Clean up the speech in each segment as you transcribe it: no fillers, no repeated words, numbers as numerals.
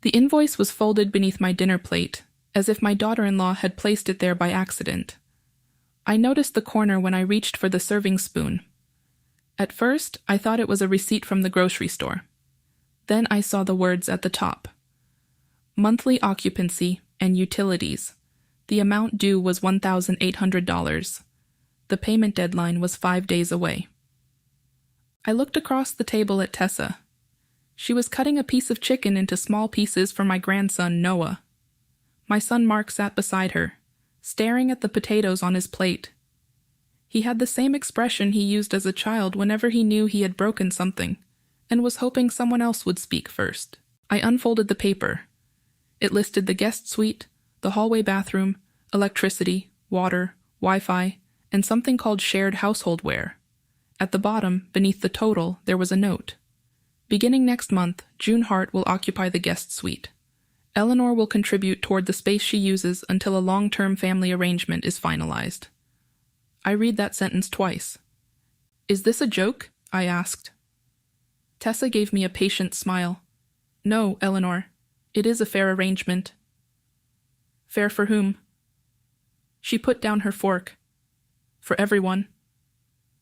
The invoice was folded beneath my dinner plate, as if my daughter-in-law had placed it there by accident. I noticed the corner when I reached for the serving spoon. At first, I thought it was a receipt from the grocery store. Then I saw the words at the top. Monthly occupancy and utilities. The amount due was $1,800. The payment deadline was 5 days away. I looked across the table at Tessa. She was cutting a piece of chicken into small pieces for my grandson, Noah. My son Mark sat beside her, staring at the potatoes on his plate. He had the same expression he used as a child whenever he knew he had broken something, and was hoping someone else would speak first. I unfolded the paper. It listed the guest suite, the hallway bathroom, electricity, water, Wi-Fi, and something called shared householdware. At the bottom, beneath the total, there was a note. Beginning next month, June Hart will occupy the guest suite. Eleanor will contribute toward the space she uses until a long-term family arrangement is finalized. I read that sentence twice. Is this a joke? I asked. Tessa gave me a patient smile. No, Eleanor. It is a fair arrangement. Fair for whom? She put down her fork. For everyone.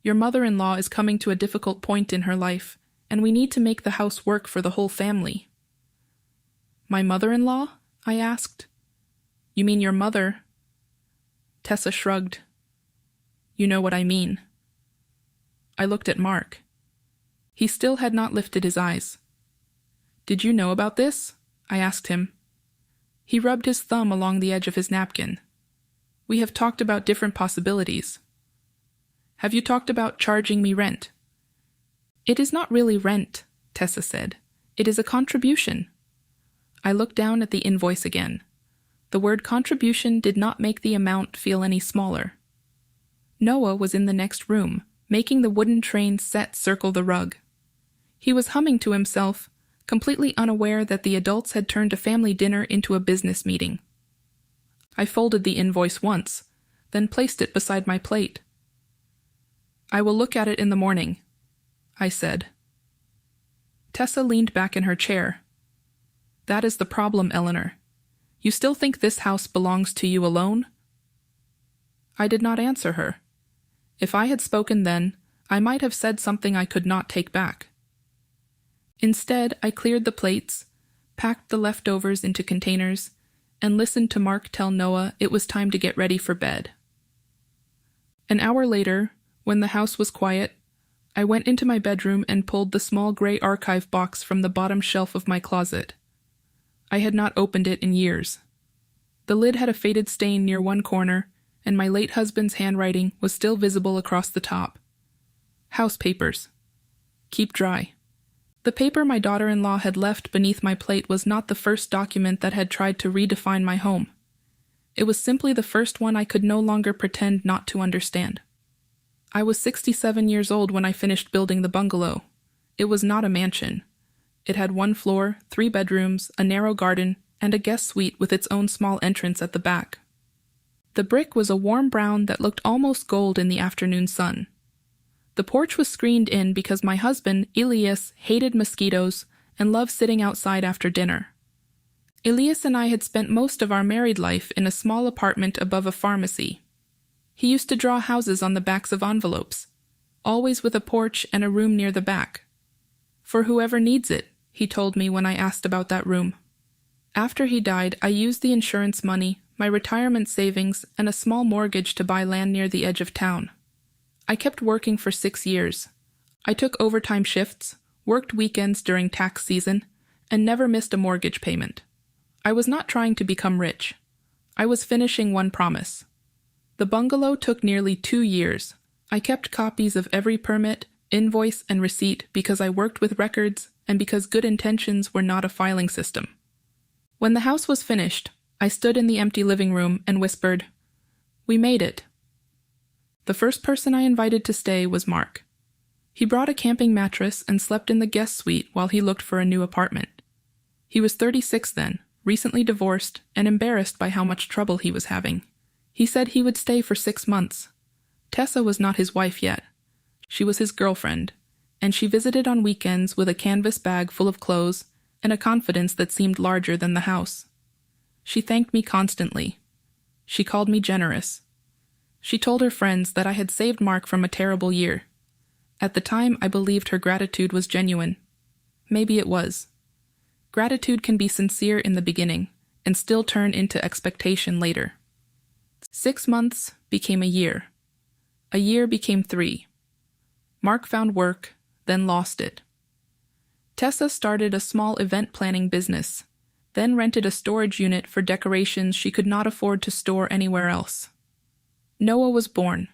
Your mother-in-law is coming to a difficult point in her life, and we need to make the house work for the whole family. My mother-in-law? I asked. You mean your mother? Tessa shrugged. You know what I mean. I looked at Mark. He still had not lifted his eyes. Did you know about this? I asked him. He rubbed his thumb along the edge of his napkin. We have talked about different possibilities. Have you talked about charging me rent? It is not really rent, Tessa said. It is a contribution. I looked down at the invoice again. The word contribution did not make the amount feel any smaller. Noah was in the next room, making the wooden train set circle the rug. He was humming to himself, completely unaware that the adults had turned a family dinner into a business meeting. I folded the invoice once, then placed it beside my plate. I will look at it in the morning, I said. Tessa leaned back in her chair. That is the problem, Eleanor. You still think this house belongs to you alone? I did not answer her. If I had spoken then, I might have said something I could not take back. Instead, I cleared the plates, packed the leftovers into containers, and listened to Mark tell Noah it was time to get ready for bed. An hour later, when the house was quiet, I went into my bedroom and pulled the small gray archive box from the bottom shelf of my closet. I had not opened it in years. The lid had a faded stain near one corner, and my late husband's handwriting was still visible across the top. House papers. Keep dry. The paper my daughter-in-law had left beneath my plate was not the first document that had tried to redefine my home. It was simply the first one I could no longer pretend not to understand. I was 67 years old when I finished building the bungalow. It was not a mansion. It had 1 floor, 3 bedrooms, a narrow garden, and a guest suite with its own small entrance at the back. The brick was a warm brown that looked almost gold in the afternoon sun. The porch was screened in because my husband, Elias, hated mosquitoes and loved sitting outside after dinner. Elias and I had spent most of our married life in a small apartment above a pharmacy. He used to draw houses on the backs of envelopes, always with a porch and a room near the back. For whoever needs it, he told me when I asked about that room. After he died, I used the insurance money, my retirement savings, and a small mortgage to buy land near the edge of town. I kept working for 6 years. I took overtime shifts, worked weekends during tax season, and never missed a mortgage payment. I was not trying to become rich. I was finishing one promise. The bungalow took nearly 2 years. I kept copies of every permit, invoice, and receipt because I worked with records and because good intentions were not a filing system. When the house was finished, I stood in the empty living room and whispered, "We made it." The first person I invited to stay was Mark. He brought a camping mattress and slept in the guest suite while he looked for a new apartment. He was 36 then, recently divorced, and embarrassed by how much trouble he was having. He said he would stay for 6 months. Tessa was not his wife yet. She was his girlfriend, and she visited on weekends with a canvas bag full of clothes and a confidence that seemed larger than the house. She thanked me constantly. She called me generous. She told her friends that I had saved Mark from a terrible year. At the time, I believed her gratitude was genuine. Maybe it was. Gratitude can be sincere in the beginning and still turn into expectation later. 6 months became a year. A year became 3. Mark found work, then lost it. Tessa started a small event planning business, then rented a storage unit for decorations she could not afford to store anywhere else. Noah was born,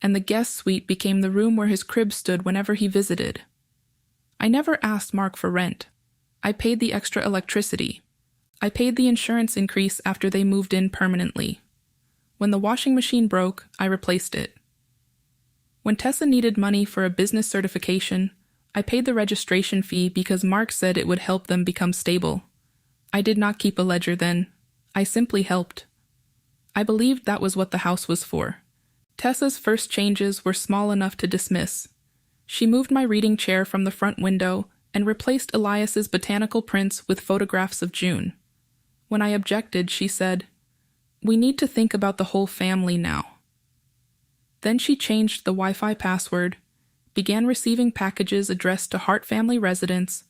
and the guest suite became the room where his crib stood whenever he visited. I never asked Mark for rent. I paid the extra electricity. I paid the insurance increase after they moved in permanently. When the washing machine broke, I replaced it. When Tessa needed money for a business certification, I paid the registration fee because Mark said it would help them become stable. I did not keep a ledger then. I simply helped. I believed that was what the house was for. Tessa's first changes were small enough to dismiss. She moved my reading chair from the front window and replaced Elias's botanical prints with photographs of June. When I objected, she said, "We need to think about the whole family now." Then she changed the Wi-Fi password, began receiving packages addressed to Hart family residents,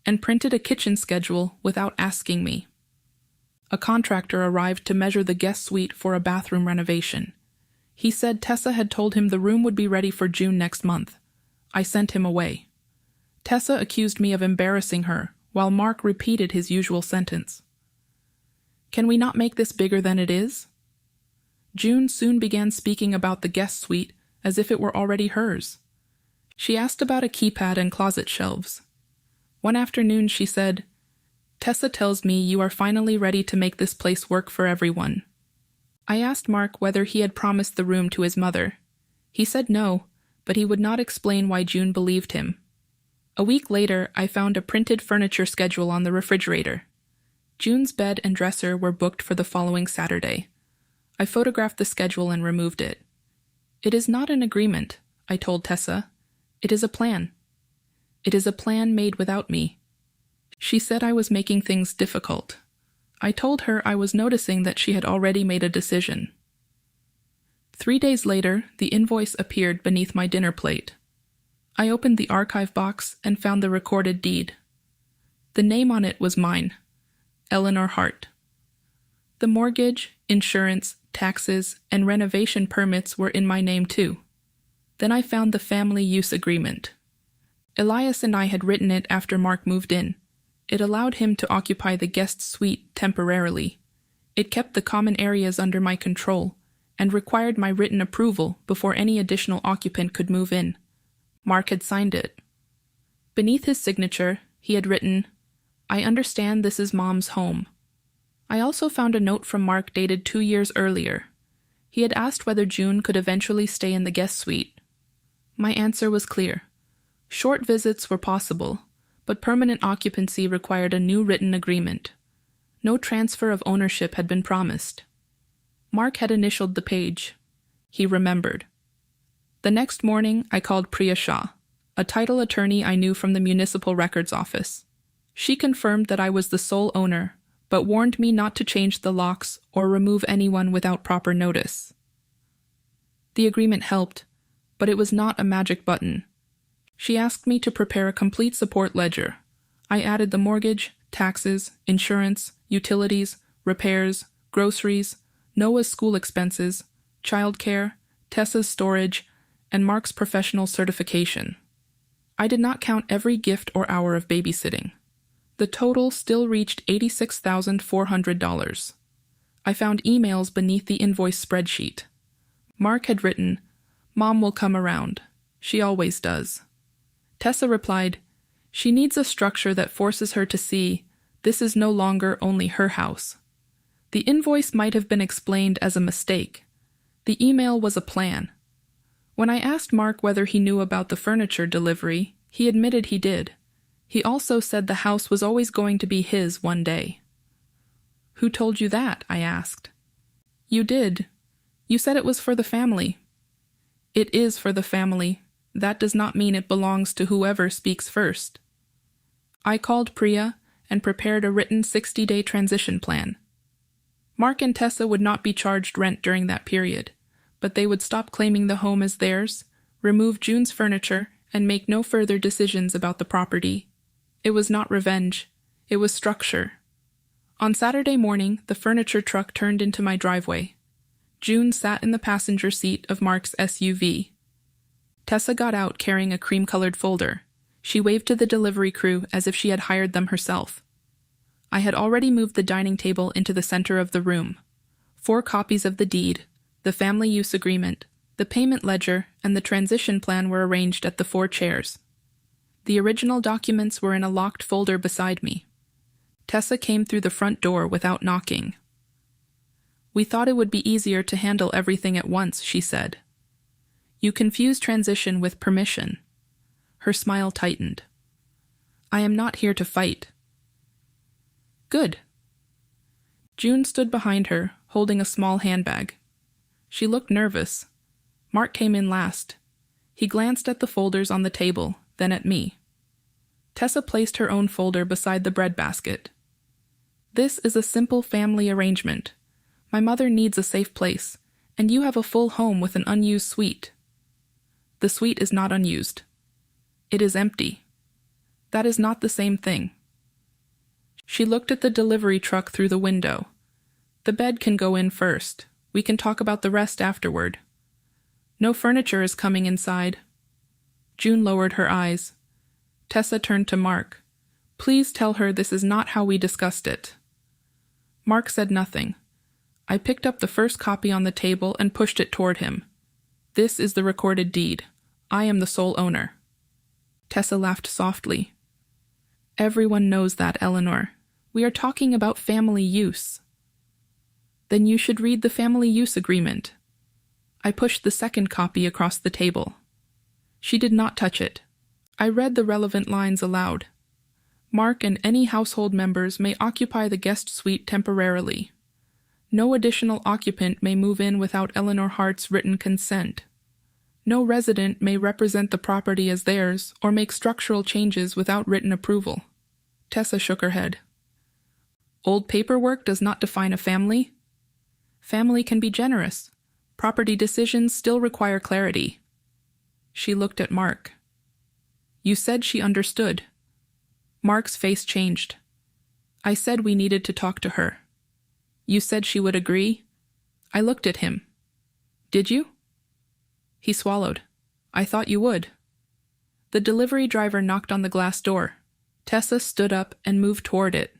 and printed a kitchen schedule without asking me. A contractor arrived to measure the guest suite for a bathroom renovation. He said Tessa had told him the room would be ready for June next month. I sent him away. Tessa accused me of embarrassing her, while Mark repeated his usual sentence. Can we not make this bigger than it is? June soon began speaking about the guest suite as if it were already hers. She asked about a keypad and closet shelves. One afternoon she said, "Tessa tells me you are finally ready to make this place work for everyone." I asked Mark whether he had promised the room to his mother. He said no, but he would not explain why June believed him. A week later, I found a printed furniture schedule on the refrigerator. June's bed and dresser were booked for the following Saturday. I photographed the schedule and removed it. "It is not an agreement," I told Tessa. "It is a plan. It is a plan made without me." She said I was making things difficult. I told her I was noticing that she had already made a decision. 3 days later, the invoice appeared beneath my dinner plate. I opened the archive box and found the recorded deed. The name on it was mine, Eleanor Hart. The mortgage, insurance, taxes, and renovation permits were in my name too. Then I found the family use agreement. Elias and I had written it after Mark moved in. It allowed him to occupy the guest suite temporarily. It kept the common areas under my control and required my written approval before any additional occupant could move in. Mark had signed it. Beneath his signature, he had written, "I understand this is Mom's home." I also found a note from Mark dated 2 years earlier. He had asked whether June could eventually stay in the guest suite. My answer was clear. Short visits were possible, but permanent occupancy required a new written agreement. No transfer of ownership had been promised. Mark had initialed the page. He remembered. The next morning, I called Priya Shah, a title attorney I knew from the municipal records office. She confirmed that I was the sole owner, but warned me not to change the locks or remove anyone without proper notice. The agreement helped, but it was not a magic button. She asked me to prepare a complete support ledger. I added the mortgage, taxes, insurance, utilities, repairs, groceries, Noah's school expenses, childcare, Tessa's storage, and Mark's professional certification. I did not count every gift or hour of babysitting. The total still reached $86,400. I found emails beneath the invoice spreadsheet. Mark had written, "Mom will come around. She always does." Tessa replied, "She needs a structure that forces her to see this is no longer only her house." The invoice might have been explained as a mistake. The email was a plan. When I asked Mark whether he knew about the furniture delivery, he admitted he did. He also said the house was always going to be his one day. "Who told you that?" I asked. "You did. You said it was for the family." "It is for the family. That does not mean it belongs to whoever speaks first." I called Priya and prepared a written 60-day transition plan. Mark and Tessa would not be charged rent during that period, but they would stop claiming the home as theirs, remove June's furniture, and make no further decisions about the property. It was not revenge. It was structure. On Saturday morning, the furniture truck turned into my driveway. June sat in the passenger seat of Mark's SUV. Tessa got out carrying a cream-colored folder. She waved to the delivery crew as if she had hired them herself. I had already moved the dining table into the center of the room. 4 copies of the deed, the family use agreement, the payment ledger, and the transition plan were arranged at the 4 chairs. The original documents were in a locked folder beside me. Tessa came through the front door without knocking. "We thought it would be easier to handle everything at once," she said. "You confuse transition with permission." Her smile tightened. "I am not here to fight." "Good." June stood behind her, holding a small handbag. She looked nervous. Mark came in last. He glanced at the folders on the table, then at me. Tessa placed her own folder beside the breadbasket. "This is a simple family arrangement. My mother needs a safe place, and you have a full home with an unused suite." "The suite is not unused. It is empty." "That is not the same thing." She looked at the delivery truck through the window. "The bed can go in first. We can talk about the rest afterward." "No furniture is coming inside." June lowered her eyes. Tessa turned to Mark. "Please tell her this is not how we discussed it." Mark said nothing. I picked up the first copy on the table and pushed it toward him. "This is the recorded deed. I am the sole owner." Tessa laughed softly. "Everyone knows that, Eleanor. We are talking about family use." "Then you should read the family use agreement." I pushed the second copy across the table. She did not touch it. I read the relevant lines aloud. "Mark and any household members may occupy the guest suite temporarily. No additional occupant may move in without Eleanor Hart's written consent. No resident may represent the property as theirs or make structural changes without written approval." Tessa shook her head. "Old paperwork does not define a family." "Family can be generous. Property decisions still require clarity." She looked at Mark. "You said she understood." Mark's face changed. "I said we needed to talk to her." "You said she would agree?" I looked at him. "Did you?" He swallowed. "I thought you would." The delivery driver knocked on the glass door. Tessa stood up and moved toward it.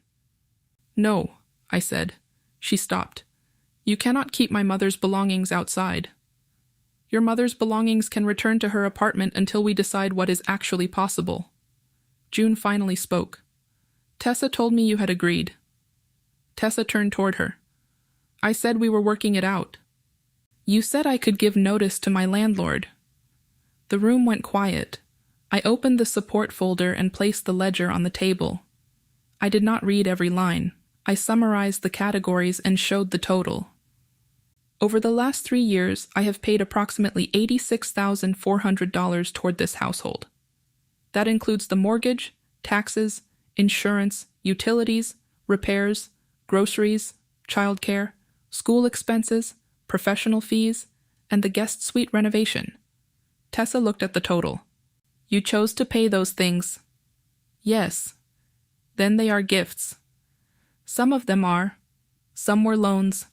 "No," I said. She stopped. "You cannot keep my mother's belongings outside." "Your mother's belongings can return to her apartment until we decide what is actually possible." June finally spoke. "Tessa told me you had agreed." Tessa turned toward her. "I said we were working it out." "You said I could give notice to my landlord." The room went quiet. I opened the support folder and placed the ledger on the table. I did not read every line. I summarized the categories and showed the total. Over the last 3 years, I have paid approximately $86,400 toward this household. That includes the mortgage, taxes, insurance, utilities, repairs, groceries, childcare, school expenses, professional fees, and the guest suite renovation. Tessa looked at the total. "You chose to pay those things." "Yes." "Then they are gifts." "Some of them are. Some were loans.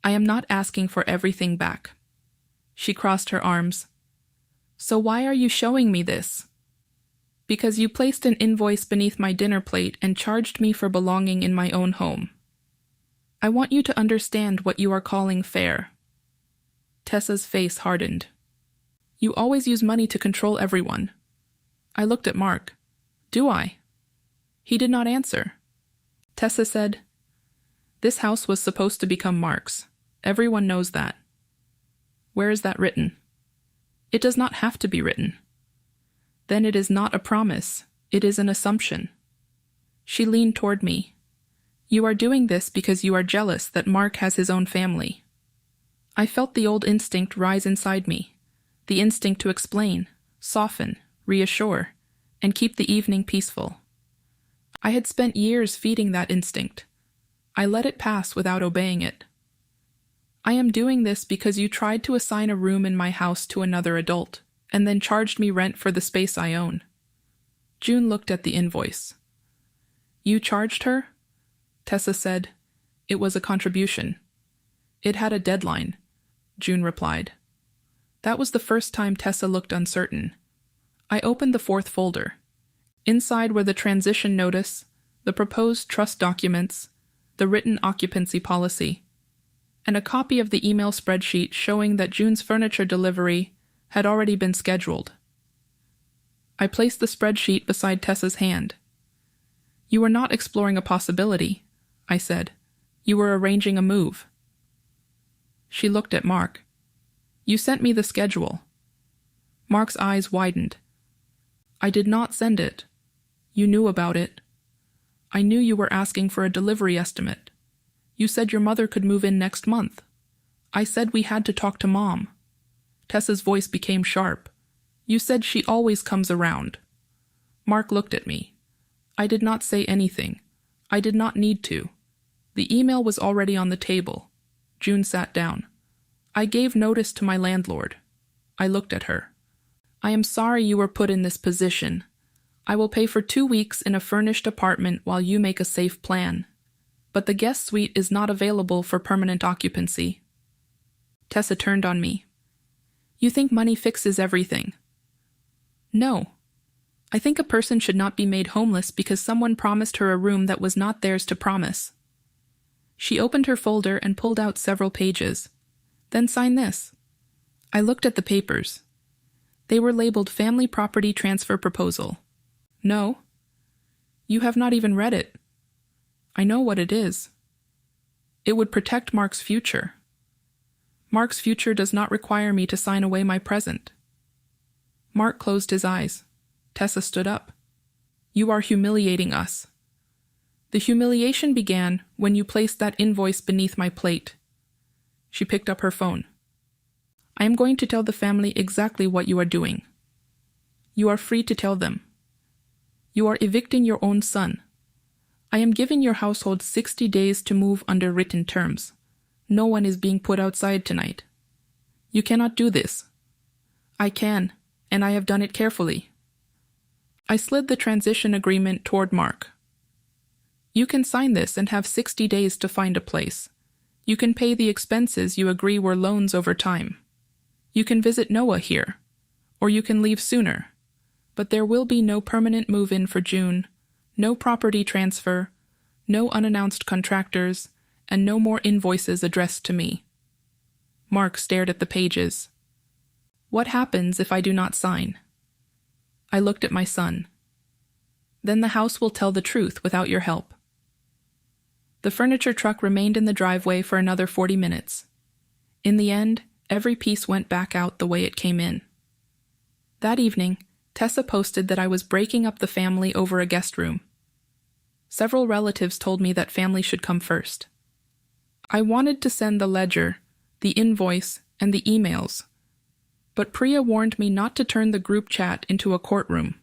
I am not asking for everything back." She crossed her arms. "So why are you showing me this?" "Because you placed an invoice beneath my dinner plate and charged me for belonging in my own home. I want you to understand what you are calling fair." Tessa's face hardened. "You always use money to control everyone." I looked at Mark. "Do I?" He did not answer. Tessa said, "This house was supposed to become Mark's. Everyone knows that." "Where is that written?" "It does not have to be written." "Then it is not a promise. It is an assumption." She leaned toward me. "You are doing this because you are jealous that Mark has his own family." I felt the old instinct rise inside me, the instinct to explain, soften, reassure, and keep the evening peaceful. I had spent years feeding that instinct. I let it pass without obeying it. I am doing this because you tried to assign a room in my house to another adult, and then charged me rent for the space I own. June looked at the invoice. You charged her? Tessa said. It was a contribution. It had a deadline, June replied. That was the first time Tessa looked uncertain. I opened the fourth folder. Inside were the transition notice, the proposed trust documents, the written occupancy policy, and a copy of the email spreadsheet showing that June's furniture delivery had already been scheduled. I placed the spreadsheet beside Tessa's hand. You were not exploring a possibility, I said. You were arranging a move. She looked at Mark. You sent me the schedule. Mark's eyes widened. I did not send it. You knew about it. I knew you were asking for a delivery estimate. You said your mother could move in next month. I said we had to talk to Mom. Tessa's voice became sharp. You said she always comes around. Mark looked at me. I did not say anything. I did not need to. The email was already on the table. June sat down. I gave notice to my landlord. I looked at her. I am sorry you were put in this position. I will pay for 2 weeks in a furnished apartment while you make a safe plan. But the guest suite is not available for permanent occupancy. Tessa turned on me. You think money fixes everything? No. I think a person should not be made homeless because someone promised her a room that was not theirs to promise. She opened her folder and pulled out several pages. Then sign this. I looked at the papers. They were labeled Family Property Transfer Proposal. No. You have not even read it. I know what it is. It would protect Mark's future. Mark's future does not require me to sign away my present. Mark closed his eyes. Tessa stood up. You are humiliating us. The humiliation began when you placed that invoice beneath my plate. She picked up her phone. I am going to tell the family exactly what you are doing. You are free to tell them. You are evicting your own son. I am giving your household 60 days to move under written terms. No one is being put outside tonight. You cannot do this. I can, and I have done it carefully. I slid the transition agreement toward Mark. You can sign this and have 60 days to find a place. You can pay the expenses you agree were loans over time. You can visit Noah here, or you can leave sooner. But there will be no permanent move-in for June, no property transfer, no unannounced contractors, and no more invoices addressed to me. Mark stared at the pages. What happens if I do not sign? I looked at my son. Then the house will tell the truth without your help. The furniture truck remained in the driveway for another 40 minutes. In the end, every piece went back out the way it came in. That evening, Tessa posted that I was breaking up the family over a guest room. Several relatives told me that family should come first. I wanted to send the ledger, the invoice, and the emails, but Priya warned me not to turn the group chat into a courtroom.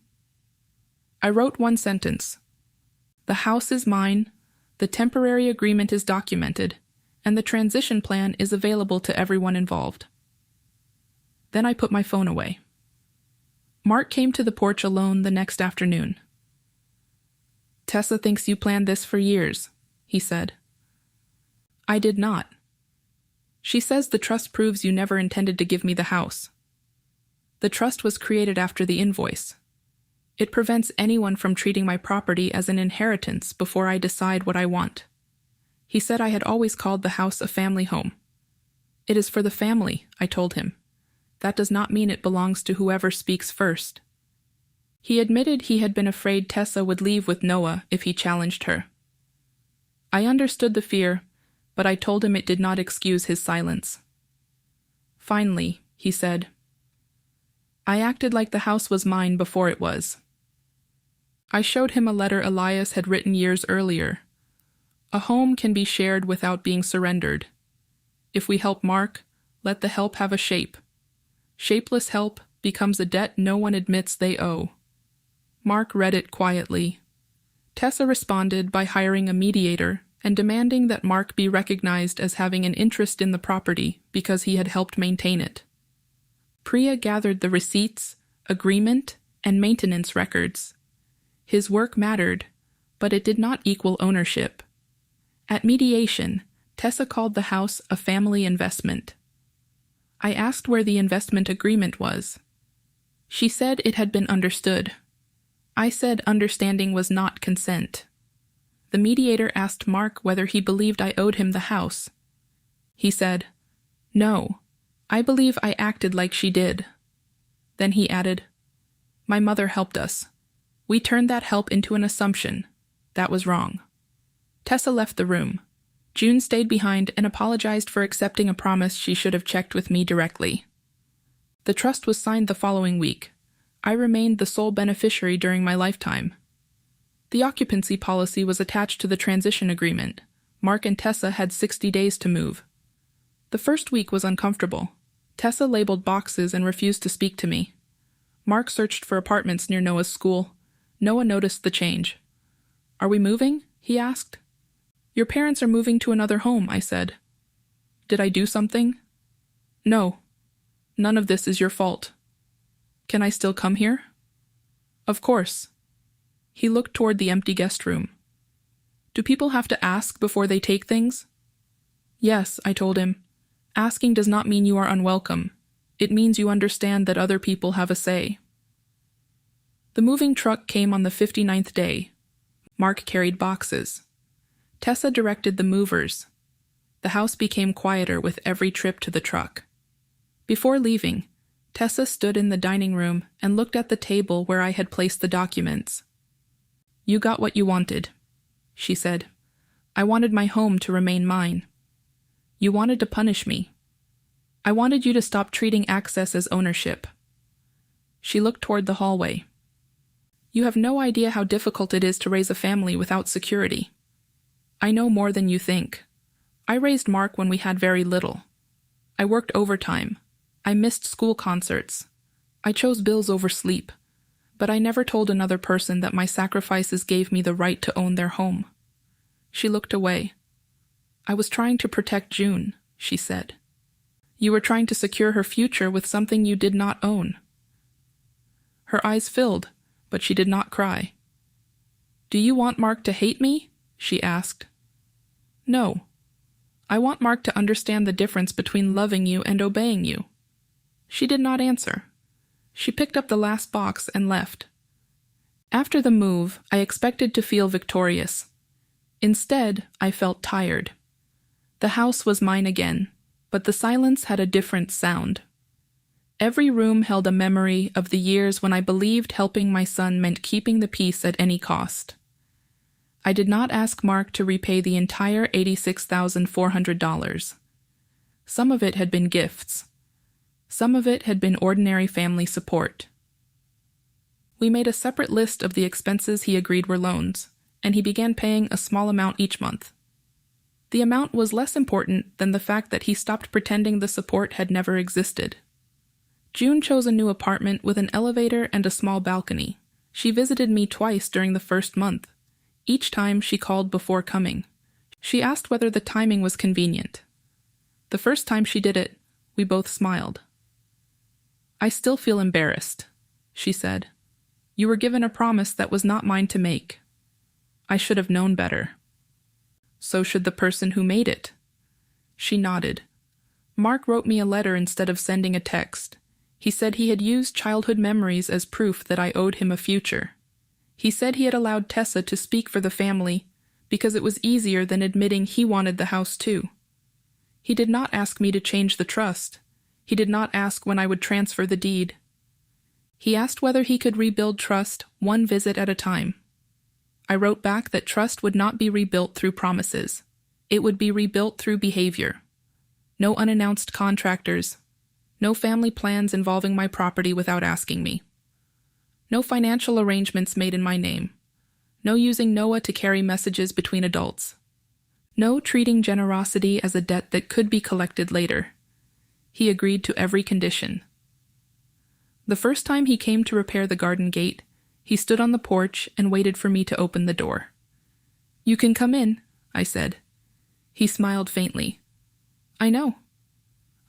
I wrote one sentence. The house is mine, the temporary agreement is documented, and the transition plan is available to everyone involved. Then I put my phone away. Mark came to the porch alone the next afternoon. Tessa thinks you planned this for years, he said. I did not. She says the trust proves you never intended to give me the house. The trust was created after the invoice. It prevents anyone from treating my property as an inheritance before I decide what I want. He said I had always called the house a family home. It is for the family, I told him. That does not mean it belongs to whoever speaks first. He admitted he had been afraid Tessa would leave with Noah if he challenged her. I understood the fear, but I told him it did not excuse his silence. Finally, he said, I acted like the house was mine before it was. I showed him a letter Elias had written years earlier. A home can be shared without being surrendered. If we help Mark, let the help have a shape. Shapeless help becomes a debt no one admits they owe. Mark read it quietly. Tessa responded by hiring a mediator and demanding that Mark be recognized as having an interest in the property because he had helped maintain it. Priya gathered the receipts, agreement, and maintenance records. His work mattered, but it did not equal ownership. At mediation, Tessa called the house a family investment. I asked where the investment agreement was. She said it had been understood. I said understanding was not consent. The mediator asked Mark whether he believed I owed him the house. He said, "No, I believe I acted like she did." Then he added, "My mother helped us. We turned that help into an assumption. That was wrong." Tessa left the room. June stayed behind and apologized for accepting a promise she should have checked with me directly. The trust was signed the following week. I remained the sole beneficiary during my lifetime. The occupancy policy was attached to the transition agreement. Mark and Tessa had 60 days to move. The first week was uncomfortable. Tessa labeled boxes and refused to speak to me. Mark searched for apartments near Noah's school. Noah noticed the change. "Are we moving?" he asked. "Your parents are moving to another home," I said. "Did I do something?" "No. None of this is your fault." "Can I still come here?" "Of course." He looked toward the empty guest room. "Do people have to ask before they take things?" "Yes," I told him. "Asking does not mean you are unwelcome. It means you understand that other people have a say." The moving truck came on the 59th day. Mark carried boxes. Tessa directed the movers. The house became quieter with every trip to the truck. Before leaving, Tessa stood in the dining room and looked at the table where I had placed the documents. "You got what you wanted," she said. "I wanted my home to remain mine. You wanted to punish me. I wanted you to stop treating access as ownership." She looked toward the hallway. "You have no idea how difficult it is to raise a family without security. I know more than you think. I raised Mark when we had very little. I worked overtime. I missed school concerts. I chose bills over sleep. But I never told another person that my sacrifices gave me the right to own their home." She looked away. "I was trying to protect June," she said. "You were trying to secure her future with something you did not own." Her eyes filled, but she did not cry. "Do you want Mark to hate me?" she asked. "No. I want Mark to understand the difference between loving you and obeying you." She did not answer. She picked up the last box and left. After the move, I expected to feel victorious. Instead, I felt tired. The house was mine again, but the silence had a different sound. Every room held a memory of the years when I believed helping my son meant keeping the peace at any cost. I did not ask Mark to repay the entire $86,400. Some of it had been gifts. Some of it had been ordinary family support. We made a separate list of the expenses he agreed were loans, and he began paying a small amount each month. The amount was less important than the fact that he stopped pretending the support had never existed. June chose a new apartment with an elevator and a small balcony. She visited me twice during the first month. Each time she called before coming. She asked whether the timing was convenient. The first time she did it, we both smiled. "I still feel embarrassed," she said. "You were given a promise that was not mine to make. I should have known better." "So should the person who made it." She nodded. "Mark wrote me a letter instead of sending a text. He said he had used childhood memories as proof that I owed him a future. He said he had allowed Tessa to speak for the family because it was easier than admitting he wanted the house too. He did not ask me to change the trust. He did not ask when I would transfer the deed. He asked whether he could rebuild trust one visit at a time. I wrote back that trust would not be rebuilt through promises. It would be rebuilt through behavior. No unannounced contractors. No family plans involving my property without asking me. No financial arrangements made in my name. No using Noah to carry messages between adults. No treating generosity as a debt that could be collected later. He agreed to every condition. The first time he came to repair the garden gate, He stood on the porch and waited for me to open the door. "You can come in," I said. He smiled faintly. "I know."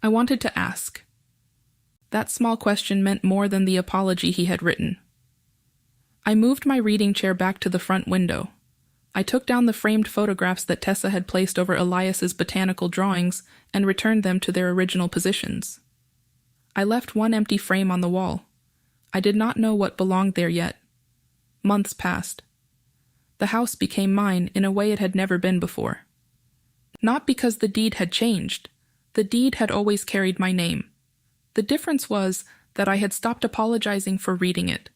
I wanted to ask. That small question meant more than the apology he had written. I moved my reading chair back to the front window. I took down the framed photographs that Tessa had placed over Elias's botanical drawings and returned them to their original positions. I left one empty frame on the wall. I did not know what belonged there yet. Months passed. The house became mine in a way it had never been before. Not because the deed had changed. The deed had always carried my name. The difference was that I had stopped apologizing for reading it.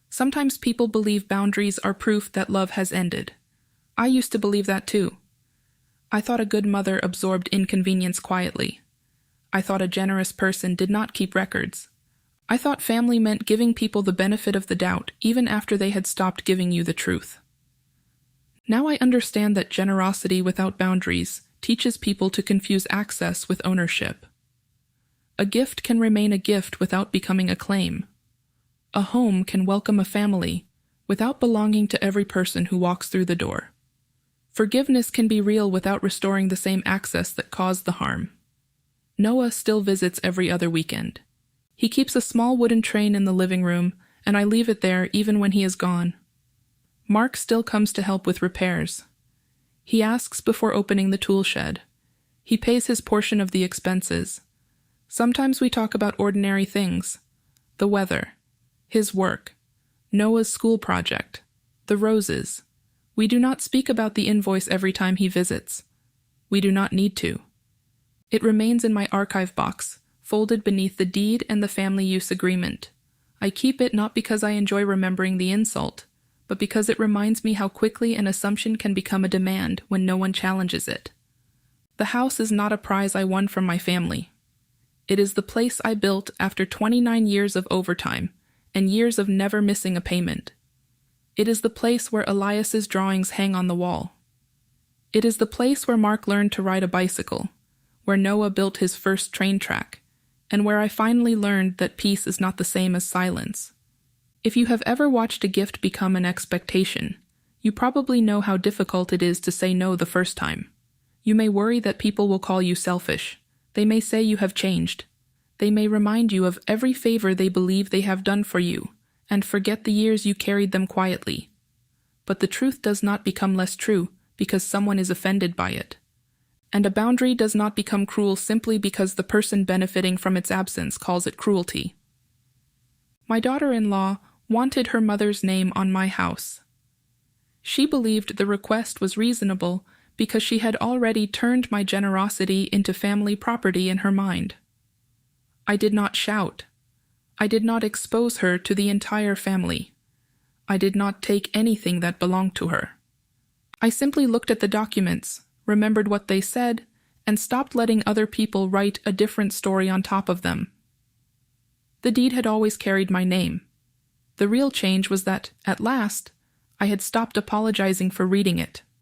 Sometimes people believe boundaries are proof that love has ended. I used to believe that too. I thought a good mother absorbed inconvenience quietly. I thought a generous person did not keep records. I thought family meant giving people the benefit of the doubt even after they had stopped giving you the truth. Now I understand that generosity without boundaries teaches people to confuse access with ownership. A gift can remain a gift without becoming a claim. A home can welcome a family without belonging to every person who walks through the door. Forgiveness can be real without restoring the same access that caused the harm. Noah still visits every other weekend. He keeps a small wooden train in the living room, and I leave it there even when he is gone. Mark still comes to help with repairs. He asks before opening the tool shed. He pays his portion of the expenses. Sometimes we talk about ordinary things. The weather. His work. Noah's school project. The roses. We do not speak about the invoice every time he visits. We do not need to. It remains in my archive box, folded beneath the deed and the family use agreement. I keep it not because I enjoy remembering the insult, but because it reminds me how quickly an assumption can become a demand when no one challenges it. The house is not a prize I won from my family. It is the place I built after 29 years of overtime and years of never missing a payment. It is the place where Elias's drawings hang on the wall. It is the place where Mark learned to ride a bicycle, where Noah built his first train track, and where I finally learned that peace is not the same as silence. If you have ever watched a gift become an expectation, you probably know how difficult it is to say no the first time. You may worry that people will call you selfish. They may say you have changed. They may remind you of every favor they believe they have done for you, and forget the years you carried them quietly. But the truth does not become less true because someone is offended by it. And a boundary does not become cruel simply because the person benefiting from its absence calls it cruelty. My daughter-in-law wanted her mother's name on my house. She believed the request was reasonable because she had already turned my generosity into family property in her mind. I did not shout. I did not expose her to the entire family. I did not take anything that belonged to her. I simply looked at the documents, remembered what they said, and stopped letting other people write a different story on top of them. The deed had always carried my name. The real change was that, at last, I had stopped apologizing for reading it.